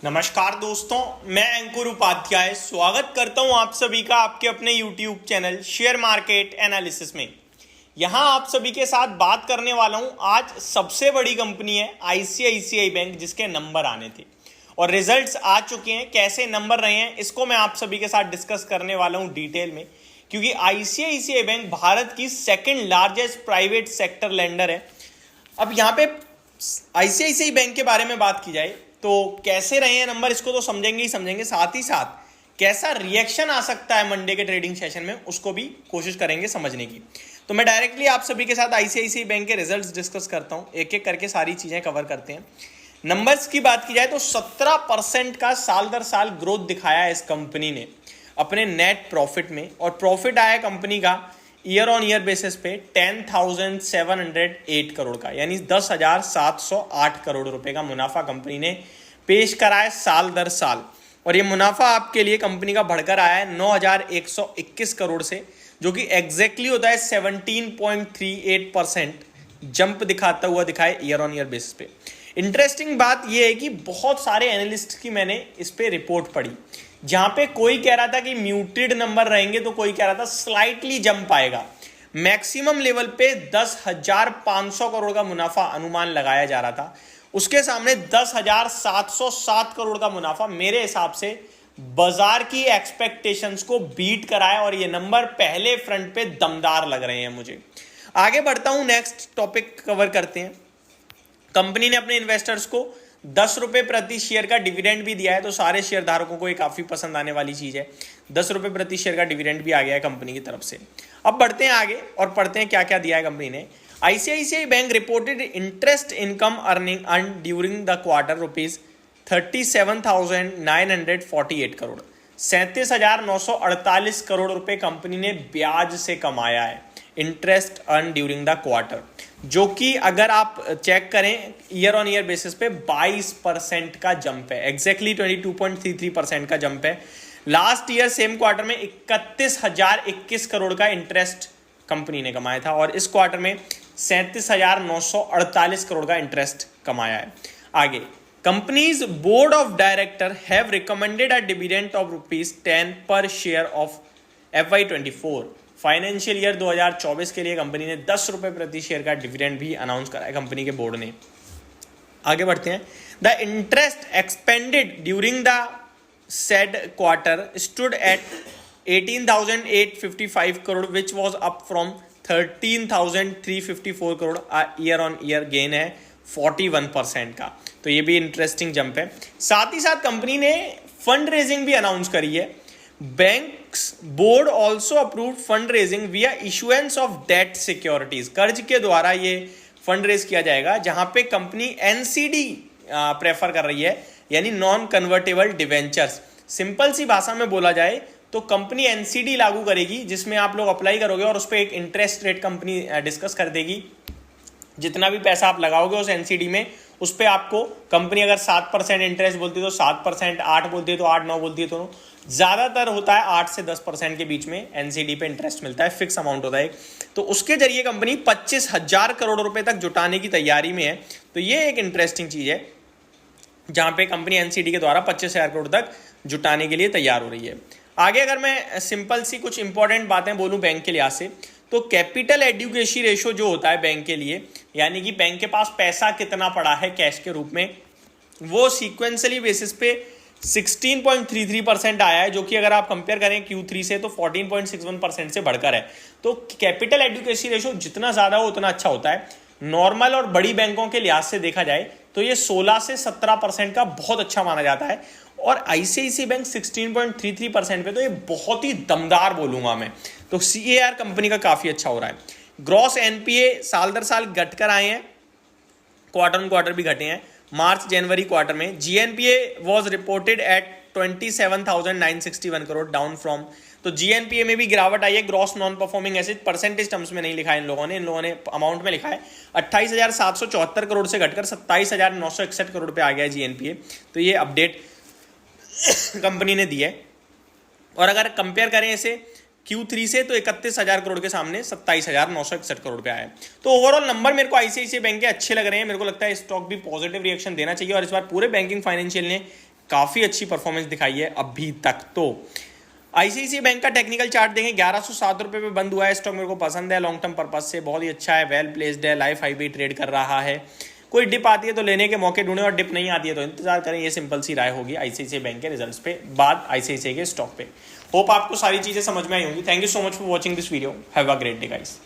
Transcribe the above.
नमस्कार दोस्तों, मैं अंकुर उपाध्याय स्वागत करता हूं आप सभी का आपके अपने YouTube channel share market analysis में। यहां आप सभी के साथ बात करने वाला हूं। आज सबसे बड़ी कंपनी है आईसीआईसीआई बैंक, जिसके नंबर आने थे और रिजल्ट्स आ चुके हैं। कैसे नंबर रहे हैं इसको मैं आप सभी के साथ डिस्कस करने वाला हूं डिटेल में, क्योंकि आईसीआईसीआई बैंक भारत की second largest private sector lender है। अब यहाँ पे आईसीआईसीआई बैंक के बारे में बात की जाए तो कैसे रहे हैं नंबर, इसको तो समझेंगे ही समझेंगे, साथ ही साथ कैसा रिएक्शन आ सकता है मंडे के ट्रेडिंग सेशन में उसको भी कोशिश करेंगे समझने की। तो मैं डायरेक्टली आप सभी के साथ आईसीआईसीआई बैंक के रिजल्ट्स डिस्कस करता हूं, एक एक करके सारी चीजें कवर करते हैं। नंबर्स की बात की जाए तो 17% का साल दर साल ग्रोथ दिखाया है इस कंपनी ने अपने नेट प्रॉफिट में, और प्रॉफिट आया कंपनी का ईयर ऑन ईयर बेसिस पे 10,708 करोड़ का, यानी 10,708 करोड़ रुपए का मुनाफा कंपनी ने पेश करा है साल दर साल। और ये मुनाफा आपके लिए कंपनी का बढ़कर आया है 9,121 करोड़ से, जो कि एग्जैक्टली होता है 17.38% जंप दिखाता हुआ दिखाए ईयर ऑन ईयर बेसिस पे। इंटरेस्टिंग बात यह है कि बहुत सारे एनालिस्ट की मैंने इस पे रिपोर्ट पढ़ी, जहां पे कोई कह रहा था कि म्यूटेड नंबर रहेंगे, तो कोई कह रहा था स्लाइटली जंप आएगा। मैक्सिमम लेवल पे 10,500 करोड़ का मुनाफा अनुमान लगाया जा रहा था, उसके सामने 10,707 करोड़ का मुनाफा मेरे हिसाब से बाजार की एक्सपेक्टेशंस को बीट कराया, और ये नंबर पहले फ्रंट पे दमदार लग रहे हैं मुझे। आगे बढ़ता हूं, नेक्स्ट टॉपिक कवर करते हैं। कंपनी ने अपने इन्वेस्टर्स को 10 रुपए प्रति शेयर का डिविडेंड भी दिया है, तो सारे शेयर धारकों को ये काफी पसंद आने वाली चीज है। 10 रुपए प्रति शेयर का डिविडेंड भी आ गया है कंपनी की तरफ से। अब बढ़ते हैं आगे और पढ़ते हैं क्या क्या दिया है कंपनी ने। ICICI bank reported interest income earning earn during the quarter rupees 37,948 crore, 37,948 crore रुपए कंपनी ने ब्याज से कमाया है, interest earn during the quarter, जो कि अगर आप चेक करें ईयर ऑन ईयर बेसिस पे 22% का जंप है, एग्जैक्टली 22.33% का जंप है। लास्ट ईयर सेम क्वार्टर में 31,021 करोड़ का इंटरेस्ट कंपनी ने कमाया था, और इस क्वार्टर में 37,948 करोड़ का इंटरेस्ट कमाया है। आगे, companies board of director have recommended a dividend of ₹10 पर share of FY24 financial year 2024 के लिए कंपनी ने 10 रुपए प्रति शेयर का डिविडेंड भी अनाउंस करा है कंपनी के बोर्ड ने। आगे बढ़ते हैं। The interest expanded during the said quarter stood at 18,855 crore which was up from 13,354 crore. Year on year gain है 41% का, तो ये भी इंटरेस्टिंग जंप है। साथ ही साथ कंपनी ने फंड रेजिंग भी अनाउंस करी है। Banks board also approved fund raising विया इशुएंस ऑफ डेट सिक्योरिटीज, कर्ज के द्वारा ये फंड रेज किया जाएगा, जहां पे कंपनी एनसीडी प्रेफर कर रही है, यानी नॉन कन्वर्टेबल डिवेंचर्स। सिंपल सी भाषा में बोला जाए तो कंपनी एनसीडी लागू करेगी, जिसमें आप लोग अप्लाई करोगे और उस पर एक इंटरेस्ट रेट कंपनी डिस्कस कर देगी। जितना भी पैसा आप लगाओगे उस एनसीडी में, उस पर आपको कंपनी अगर 7% इंटरेस्ट बोलती है तो 7%, 8 बोलती है तो 8, 9 बोलती है तो 9, ज्यादातर होता है 8 से 10% के बीच में एनसीडी पे इंटरेस्ट मिलता है, फिक्स अमाउंट होता है। तो उसके जरिए कंपनी 25,000 करोड़ रुपए तक जुटाने की तैयारी में है। तो ये एक इंटरेस्टिंग चीज है, जहां पे कंपनी एनसीडी के द्वारा 25,000 करोड़ तक जुटाने के लिए तैयार हो रही है। आगे अगर मैं सिंपल सी कुछ इंपॉर्टेंट बातें बोलूं बैंक के लिहाज से, तो कैपिटल एडुकेसी रेशो जो होता है बैंक के लिए, यानी कि बैंक के पास पैसा कितना पड़ा है कैश के रूप में, वो सीक्वेंसली बेसिस पे 16.33% आया है, जो कि अगर आप कंपेयर करें Q3 से तो 14.61% से बढ़कर है। तो कैपिटल एडुकेसी रेशो जितना ज्यादा हो उतना अच्छा होता है। नॉर्मल और बड़ी बैंकों के लिहाज से देखा जाए तो ये 16 से 17% का बहुत अच्छा माना जाता है, और आईसीआईसीआई बैंक 16.33% पे, तो ये बहुत ही दमदार बोलूंगा मैं। तो CAR कंपनी का काफी अच्छा हो रहा है। ग्रॉस एनपीए साल दर साल घटकर आए हैं, क्वार्टर ऑन क्वार्टर भी घटे हैं। मार्च जनवरी क्वार्टर में GNPA was reported at 27,961 crore, down from, तो GNPA में भी गिरावट आई है। Gross non performing asset percentage terms में नहीं लिखा है इन लोगों ने अमाउंट में लिखा है। 28,774 करोड़ से घटकर 27,961 करोड़ पे आ गया है GNPA। तो ये अपडेट कंपनी ने दी है, और अगर कंपेयर करें इसे Q3 से तो 31,000 करोड़ के सामने 27,961 करोड़ पे आया है। तो ओवरऑल नंबर मेरे को आईसीआईसीआई बैंक के अच्छे लग रहे हैं। मेरे को लगता है स्टॉक भी पॉजिटिव रिएक्शन देना चाहिए, और इस बार पूरे बैंकिंग फाइनेंशियल ने काफ़ी अच्छी परफॉर्मेंस दिखाई है अभी तक। तो आईसीआईसीआई बैंक का टेक्निकल चार्ट देखें, 1107 रुपये पे बंद हुआ है। स्टॉक मेरे को पसंद है लॉन्ग टर्म पर्पज से, बहुत ही अच्छा है, वेल प्लेस्ड है, लाइफ हाई पे ट्रेड कर रहा है। कोई डिप आती है तो लेने के मौके ढूंढें और डिप नहीं आती है तो इंतजार करें। ये सिंपल सी राय होगी आईसीआईसीआई बैंक के रिजल्ट्स पे बाद आईसीआईसीआई के स्टॉक पे। होप आपको सारी चीज़ें समझ में आई होंगी। Thank you so much for watching this video. Have a great day guys.